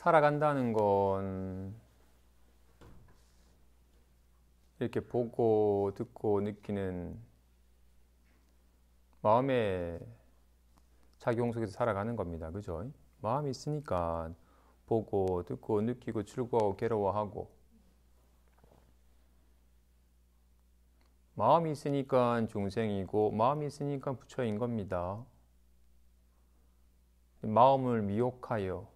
살아간다는 건 이렇게 보고 듣고 느끼는 마음의 작용 속에서 살아가는 겁니다. 그죠? 마음이 있으니까 보고 듣고 느끼고 즐거워하고 괴로워하고, 마음이 있으니까 중생이고 마음이 있으니까 부처인 겁니다. 마음을 미혹하여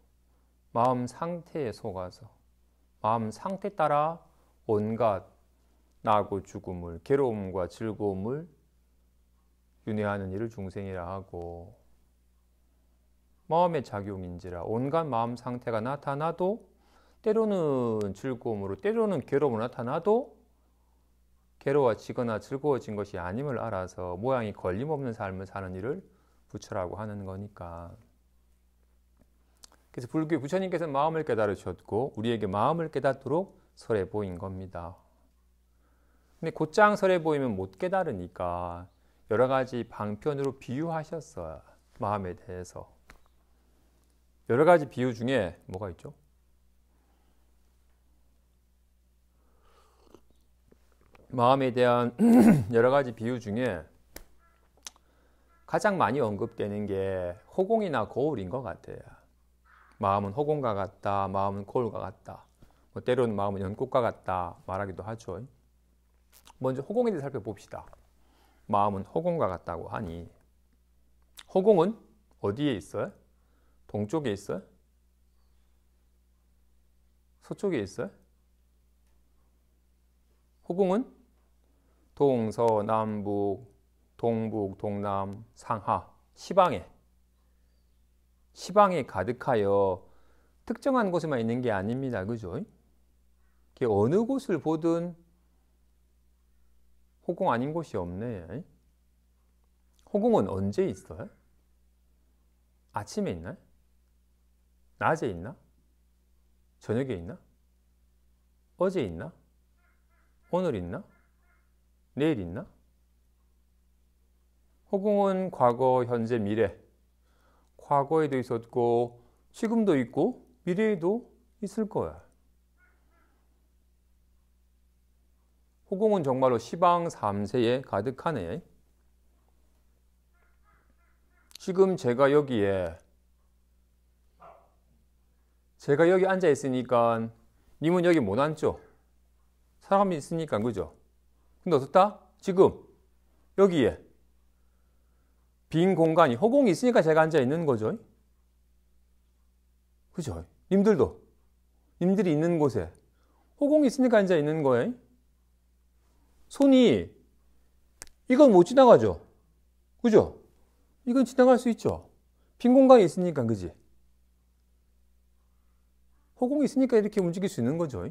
마음 상태에 속아서 마음 상태 따라 온갖 나고 죽음을, 괴로움과 즐거움을 윤회하는 일을 중생이라 하고, 마음의 작용인지라 온갖 마음 상태가 나타나도 때로는 즐거움으로 때로는 괴로움으로 나타나도 괴로워지거나 즐거워진 것이 아님을 알아서 모양이 걸림없는 삶을 사는 일을 부처라고 하는 거니까. 그래서 불교 부처님께서 마음을 깨달으셨고 우리에게 마음을 깨닫도록 설해 보인 겁니다. 근데 곧장 설해 보이면 못 깨달으니까 여러 가지 방편으로 비유하셨어요. 마음에 대해서. 여러 가지 비유 중에 뭐가 있죠? 마음에 대한 여러 가지 비유 중에 가장 많이 언급되는 게 호공이나 거울인 것 같아요. 마음은 호공과 같다, 마음은 거울과 같다, 뭐 때로는 마음은 연꽃과 같다 말하기도 하죠. 먼저 호공에 대해 살펴봅시다. 마음은 호공과 같다고 하니, 호공은 어디에 있어요? 동쪽에 있어요? 서쪽에 있어요? 호공은 동서남북, 동북, 동남, 상하, 시방에 가득하여 특정한 곳에만 있는 게 아닙니다. 그죠? 어느 곳을 보든 호공 아닌 곳이 없네. 호공은 언제 있어요? 아침에 있나요? 낮에 있나? 저녁에 있나? 어제 있나? 오늘 있나? 내일 있나? 호공은 과거, 현재, 미래, 과거에도 있었고 지금도 있고 미래에도 있을 거야. 호공은 정말로 시방 삼세에 가득하네. 지금 제가 여기 앉아 있으니까 님은 여기 못 앉죠? 사람이 있으니까. 그죠? 근데 어떻다? 지금 여기에 빈 공간이, 호공이 있으니까 제가 앉아 있는 거죠. 그죠? 님들이 있는 곳에 호공이 있으니까 앉아 있는 거예요. 손이, 이건 못 지나가죠? 그죠? 이건 지나갈 수 있죠? 빈 공간이 있으니까. 그지? 호공이 있으니까 이렇게 움직일 수 있는 거죠.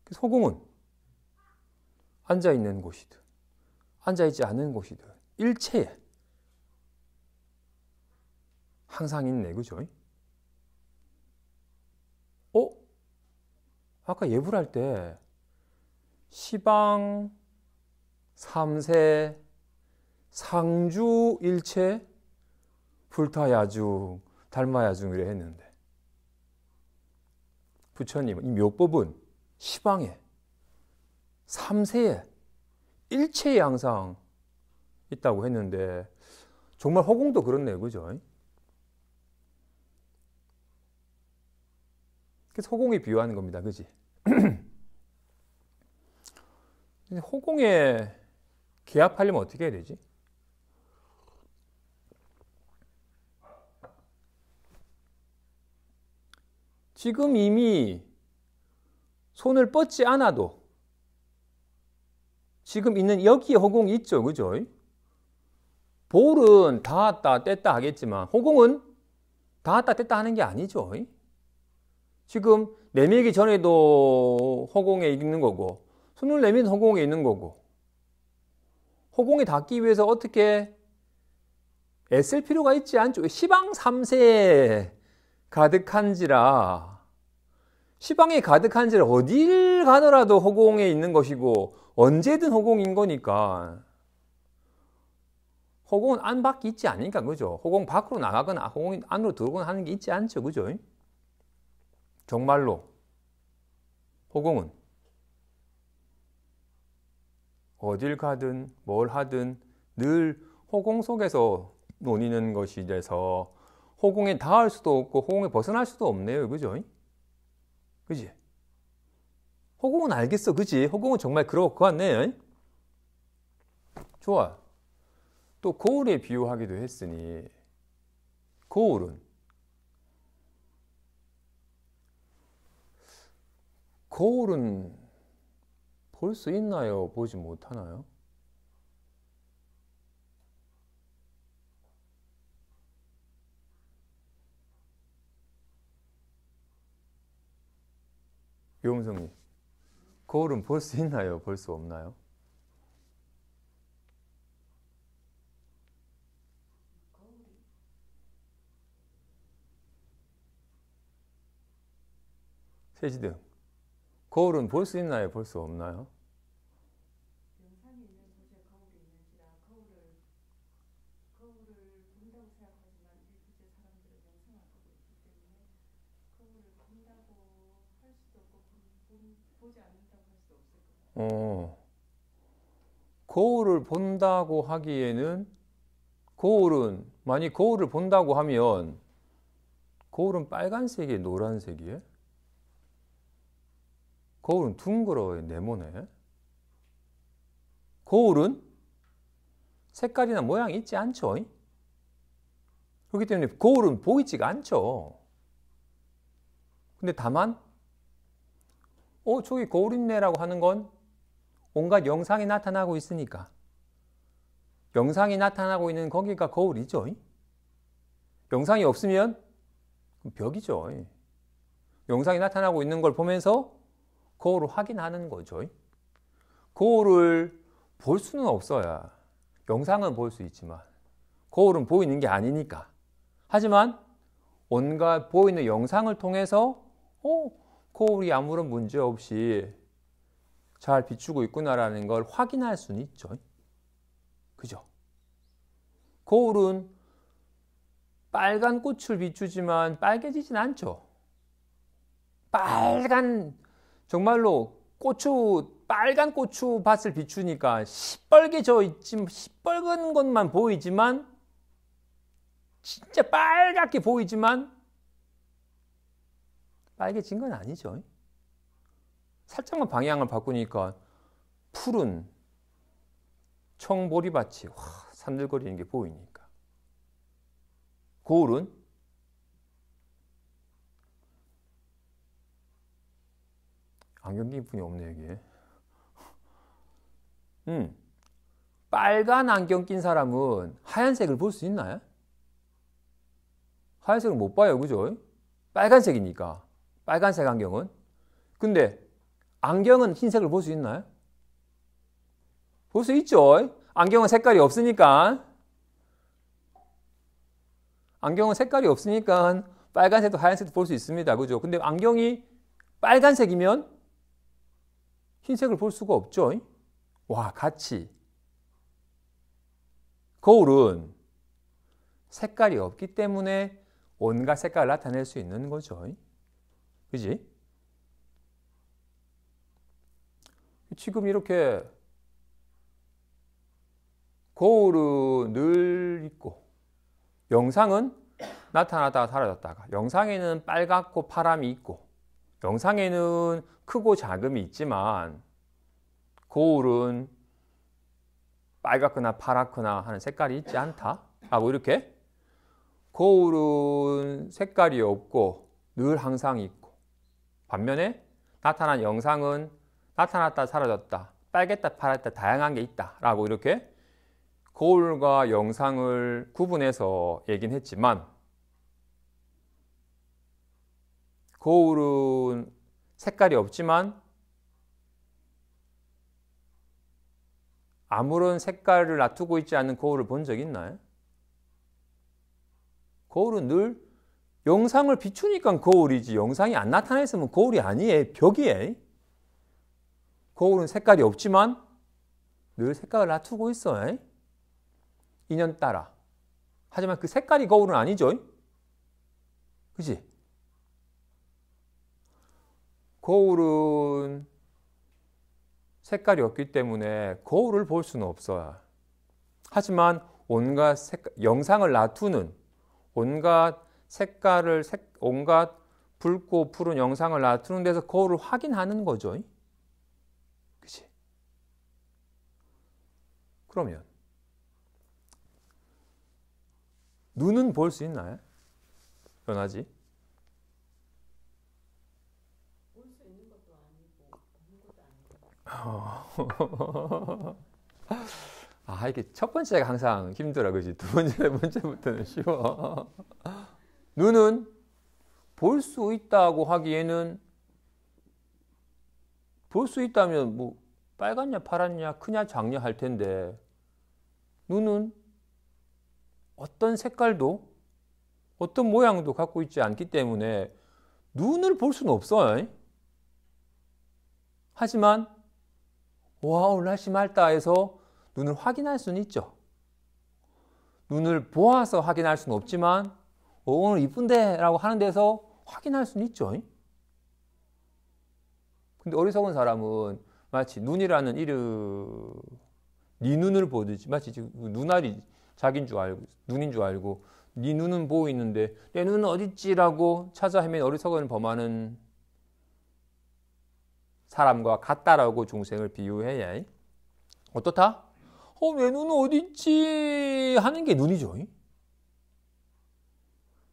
그래서 호공은 앉아있는 곳이든 앉아있지 않은 곳이든 일체에 항상 있네. 그죠? 아까 예불 할 때 시방, 삼세, 상주, 일체, 불타야중, 달마야중 이래 했는데, 부처님은 이 묘법은 시방에, 삼세에, 일체에 항상 있다고 했는데 정말 호공도 그렇네요. 그죠? 그래서 호공에 비유하는 겁니다. 그지? 호공에 개합하려면 어떻게 해야 되지? 지금 이미 손을 뻗지 않아도 지금 있는 여기에 호공이 있죠. 그죠? 볼은 닿았다 뗐다 하겠지만 호공은 닿았다 뗐다 하는 게 아니죠. 지금 내밀기 전에도 호공에 있는 거고, 손을 내밀면 호공에 있는 거고, 호공에 닿기 위해서 어떻게 애쓸 필요가 있지 않죠. 시방 삼세에 가득한지라, 시방에 가득한지라 어딜 가더라도 호공에 있는 것이고 언제든 호공인 거니까 허공은 안 밖에 있지 않으니까, 그죠? 허공 밖으로 나가거나 허공 안으로 들어오거나 하는 게 있지 않죠, 그죠? 정말로 허공은 어딜 가든 뭘 하든 늘 허공 속에서 논이는 것이 돼서 허공에 닿을 수도 없고 허공에 벗어날 수도 없네요, 그죠? 그지? 허공은 알겠어, 그지? 허공은 정말 그럴 것 같네. 좋아. 또 거울에 비유하기도 했으니 거울은 볼 수 있나요? 보지 못하나요? 요음성님, 거울은 볼 수 있나요? 볼 수 없나요? 세지등, 거울은 볼 수 있나요? 볼 수 없나요? 영상이 있는 곳에 거울이 있는지라 거울을 본다고 생각하지만 일부제 사람들은 영상을 보고 있기 때문에 거울을 본다고 할 수도 없고 보지 않는다고 할 수도 없을 것 같아요. 거울을 본다고 하기에는 만약 거울을 본다고 하면 거울은 빨간색이에요, 노란색이에요? 거울은 둥그러요, 네모네. 거울은 색깔이나 모양이 있지 않죠? 그렇기 때문에 거울은 보이지가 않죠. 근데 다만 저기 거울 있네라고 하는 건 온갖 영상이 나타나고 있으니까 영상이 나타나고 있는 거기가 거울이죠. 영상이 없으면 벽이죠. 영상이 나타나고 있는 걸 보면서 거울을 확인하는 거죠. 거울을 볼 수는 없어야 영상은 볼 수 있지만 거울은 보이는 게 아니니까. 하지만 온갖 보이는 영상을 통해서 거울이 아무런 문제 없이 잘 비추고 있구나라는 걸 확인할 수는 있죠. 그죠? 거울은 빨간 꽃을 비추지만 빨개지진 않죠. 정말로 빨간 고추밭을 비추니까 시뻘개져 있지, 시뻘건 것만 보이지만, 진짜 빨갛게 보이지만, 빨개진 건 아니죠. 살짝만 방향을 바꾸니까 푸른 청보리밭이 산들거리는 게 보이니까. 거울은 안경 낀 분이 없네, 여기에. 빨간 안경 낀 사람은 하얀색을 볼 수 있나요? 하얀색을 못 봐요, 그죠? 빨간색이니까. 빨간색 안경은. 근데 안경은 흰색을 볼 수 있나요? 볼 수 있죠. 안경은 색깔이 없으니까. 안경은 색깔이 없으니까 빨간색도 하얀색도 볼 수 있습니다. 그죠? 근데 안경이 빨간색이면 흰색을 볼 수가 없죠. 같이. 거울은 색깔이 없기 때문에 온갖 색깔을 나타낼 수 있는 거죠. 그지? 지금 이렇게 거울은 늘 있고 영상은 나타났다가 사라졌다가 영상에는 빨갛고 파람이 있고 영상에는 크고 작음이 있지만 거울은 빨갛거나 파랗거나 하는 색깔이 있지 않다 하고 이렇게 거울은 색깔이 없고 늘 항상 있고 반면에 나타난 영상은 나타났다 사라졌다 빨갰다 파랗다 다양한 게 있다 라고 이렇게 거울과 영상을 구분해서 얘기는 했지만 거울은 색깔이 없지만 아무런 색깔을 놔두고 있지 않는 거울을 본 적 있나요? 거울은 늘 영상을 비추니까 거울이지 영상이 안 나타나 있으면 거울이 아니에요. 벽이에요. 거울은 색깔이 없지만 늘 색깔을 놔두고 있어요. 인연 따라. 하지만 그 색깔이 거울은 아니죠. 그치? 거울은 색깔이 없기 때문에 거울을 볼 수는 없어요. 하지만 온갖 영상을 놔두는 온갖 색깔을 온갖 붉고 푸른 영상을 놔두는 데서 거울을 확인하는 거죠. 그치? 그러면 눈은 볼 수 있나요? 변하지? 볼 수 있는 것도 아니고 보는 것도 아니고. 아, 이게 첫 번째가 항상 힘들어, 그지? 두 번째, 네 번째부터는 쉬워. 눈은 볼 수 있다고 하기에는 볼 수 있다면 뭐 빨갛냐, 파랗냐, 크냐, 작냐 할 텐데 눈은 어떤 색깔도 어떤 모양도 갖고 있지 않기 때문에 눈을 볼 수는 없어요. 하지만 와, 오늘 날씨 맑다 해서 눈을 확인할 수는 있죠. 눈을 보아서 확인할 수는 없지만 오늘 이쁜데 라고 하는 데서 확인할 수는 있죠. 근데 어리석은 사람은 마치 눈이라는 이름, 네 눈을 보듯이 마치 지금 눈알이 자기인 줄 알고 눈인 줄 알고 네 눈은 보이는데 내 눈은 어딨지라고 찾아 헤맨 어리석은 범하는 사람과 같다라고 중생을 비유해야 어떻다? 내 눈은 어딨지 하는 게 눈이죠.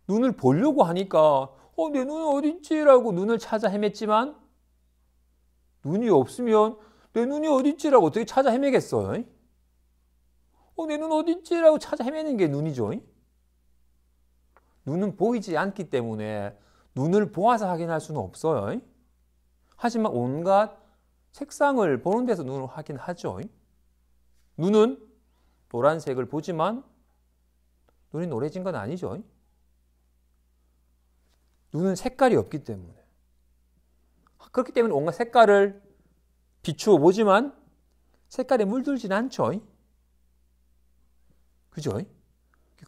눈을 보려고 하니까 내 눈은 어딨지라고 눈을 찾아 헤맸지만 눈이 없으면 내 눈이 어딨지라고 어떻게 찾아 헤매겠어요? 내 눈 어딨지라고 찾아 헤매는 게 눈이죠. 눈은 보이지 않기 때문에 눈을 보아서 확인할 수는 없어요. 하지만 온갖 색상을 보는 데서 눈을 확인하죠. 눈은 노란색을 보지만 눈이 노래진 건 아니죠. 눈은 색깔이 없기 때문에. 그렇기 때문에 온갖 색깔을 비추어 보지만 색깔에 물들진 않죠. 그죠?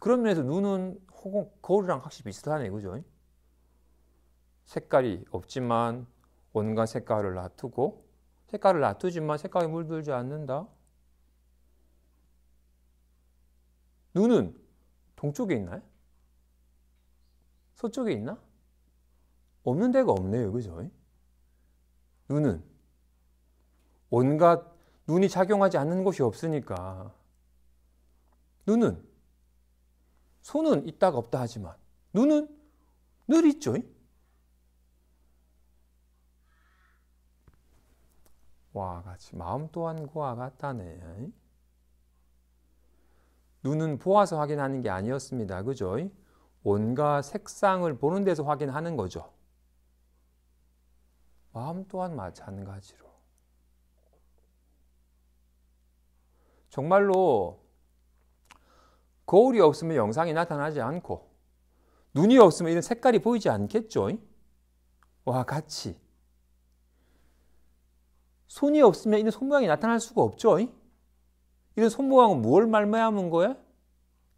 그런 면에서 눈은 거울이랑 확실히 비슷하네. 그죠? 색깔이 없지만 온갖 색깔을 놔두고 색깔을 놔두지만 색깔이 물들지 않는다. 눈은 동쪽에 있나요? 서쪽에 있나? 없는 데가 없네요. 그죠? 눈은 온갖 눈이 작용하지 않는 곳이 없으니까 눈은 손은 있다가 없다 하지만 눈은 늘 있죠. 와 같이 마음 또한 그와 같다네. 눈은 보아서 확인하는 게 아니었습니다. 그죠? 온갖 색상을 보는 데서 확인하는 거죠. 마음 또한 마찬가지로. 정말로 거울이 없으면 영상이 나타나지 않고 눈이 없으면 이런 색깔이 보이지 않겠죠? 와 같이. 손이 없으면 이런 손모양이 나타날 수가 없죠? 이런 손모양은 뭘 말미암은 거야?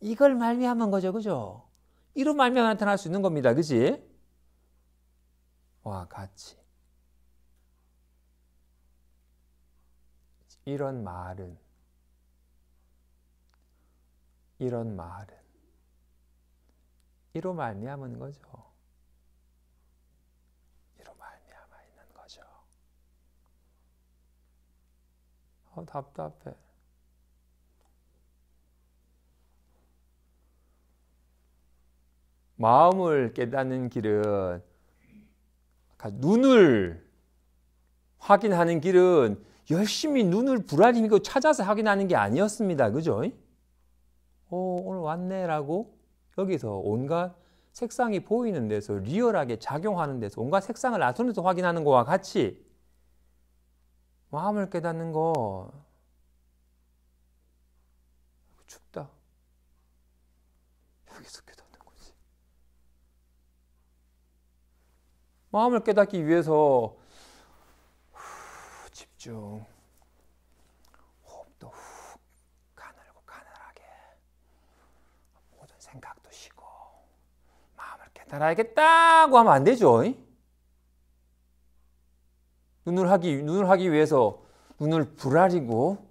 이걸 말미암은 거죠. 그죠? 이로 말미암아 나타날 수 있는 겁니다. 그지? 와 같이. 이런 말은 이로 말미암은 거죠. 이로 말미암아 있는 거죠. 답답해. 마음을 깨닫는 길은 눈을 확인하는 길은 열심히 눈을 부라리고 찾아서 확인하는 게 아니었습니다. 그죠? 오늘 왔네라고 여기서 온갖 색상이 보이는 데서 리얼하게 작용하는 데서 온갖 색상을 놔두는 데서 확인하는 거와 같이 마음을 깨닫는 거 춥다. 여기서 깨닫는 거지. 마음을 깨닫기 위해서 집중. 호흡도 훅 가늘고 가늘하게. 따라야겠다고 하면 안 되죠. 눈을 하기 위해서 눈을 부라리고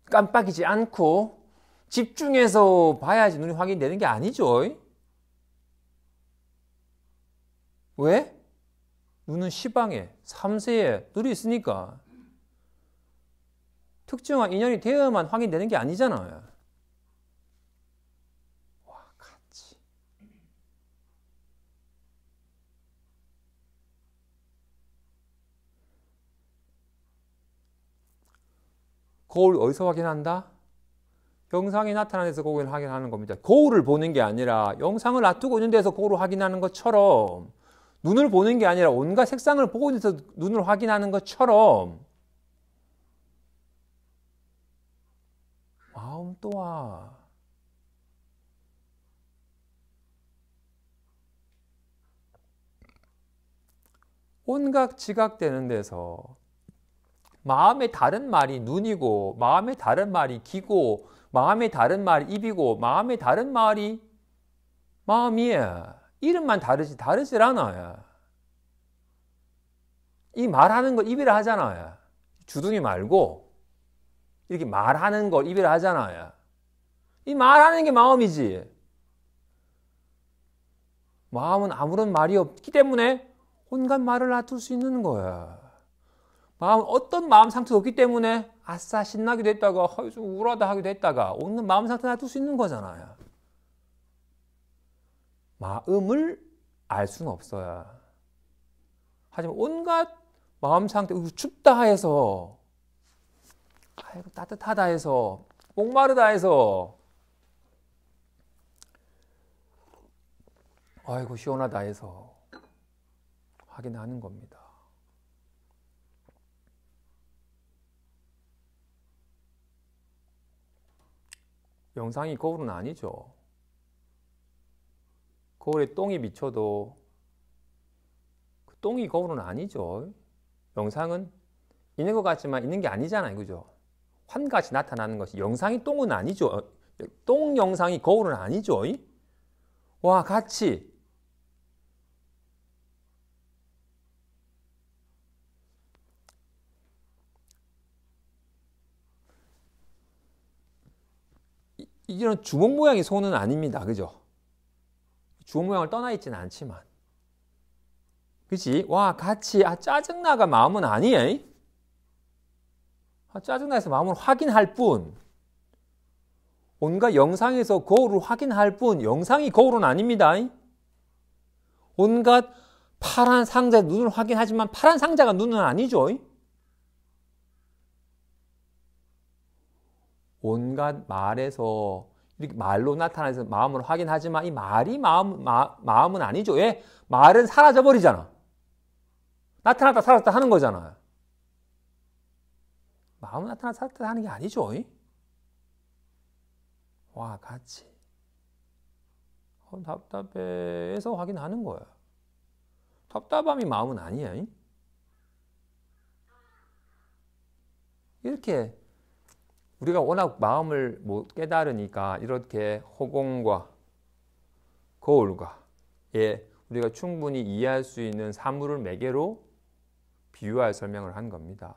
깜빡이지 않고 집중해서 봐야지 눈이 확인되는 게 아니죠. 왜? 눈은 시방에, 삼세에 늘 있으니까. 특정한 인연이 되어야만 확인되는 게 아니잖아요. 와, 같이. 거울 어디서 확인한다? 영상이 나타나는 데서 거울을 확인하는 겁니다. 거울을 보는 게 아니라 영상을 놔두고 있는 데서 거울을 확인하는 것처럼 눈을 보는 게 아니라 온갖 색상을 보고 있는 데서 눈을 확인하는 것처럼 마음 또한 온갖 지각되는 데서 마음의 다른 말이 눈이고 마음의 다른 말이 귀고 마음의 다른 말이 입이고 마음의 다른 말이 마음이에요. 이름만 다르질 않아요. 이 말하는 거 입이라 하잖아요. 주둥이 말고 이렇게 말하는 걸 입이라 하잖아요. 이 말하는 게 마음이지. 마음은 아무런 말이 없기 때문에 온갖 말을 놔둘 수 있는 거야. 마음은 어떤 마음 상태도 없기 때문에 아싸 신나기도 했다가 좀 우울하다 하기도 했다가 오는 마음 상태 놔둘 수 있는 거잖아요. 마음을 알 수는 없어요. 하지만 온갖 마음 상태, 춥다 해서 아이고 따뜻하다 해서 목마르다 해서 아이고 시원하다 해서 확인하는 겁니다. 영상이 거울은 아니죠. 거울에 똥이 비쳐도 그 똥이 거울은 아니죠. 영상은 있는 것 같지만 있는 게 아니잖아요. 그죠? 환같이 나타나는 것이 영상이 똥은 아니죠. 똥 영상이 거울은 아니죠. 와, 같이. 이런 주먹 모양의 손은 아닙니다. 그죠? 주먹 모양을 떠나 있지는 않지만. 그치? 와, 같이. 아, 짜증나가 마음은 아니에요. 아, 짜증나서 마음을 확인할 뿐. 온갖 영상에서 거울을 확인할 뿐. 영상이 거울은 아닙니다. 온갖 파란 상자에 눈을 확인하지만 파란 상자가 눈은 아니죠. 온갖 말에서 이렇게 말로 나타나서 마음을 확인하지만 이 말이 마음은 아니죠. 왜? 말은 사라져버리잖아. 나타났다 사라졌다 하는 거잖아. 마음은 나타났다 사라졌다 하는 게 아니죠. 와, 같이. 답답해서 확인하는 거야. 답답함이 마음은 아니야. 이렇게 우리가 워낙 마음을 못 깨달으니까 이렇게 허공과 거울과 우리가 충분히 이해할 수 있는 사물을 매개로 비유하여 설명을 한 겁니다.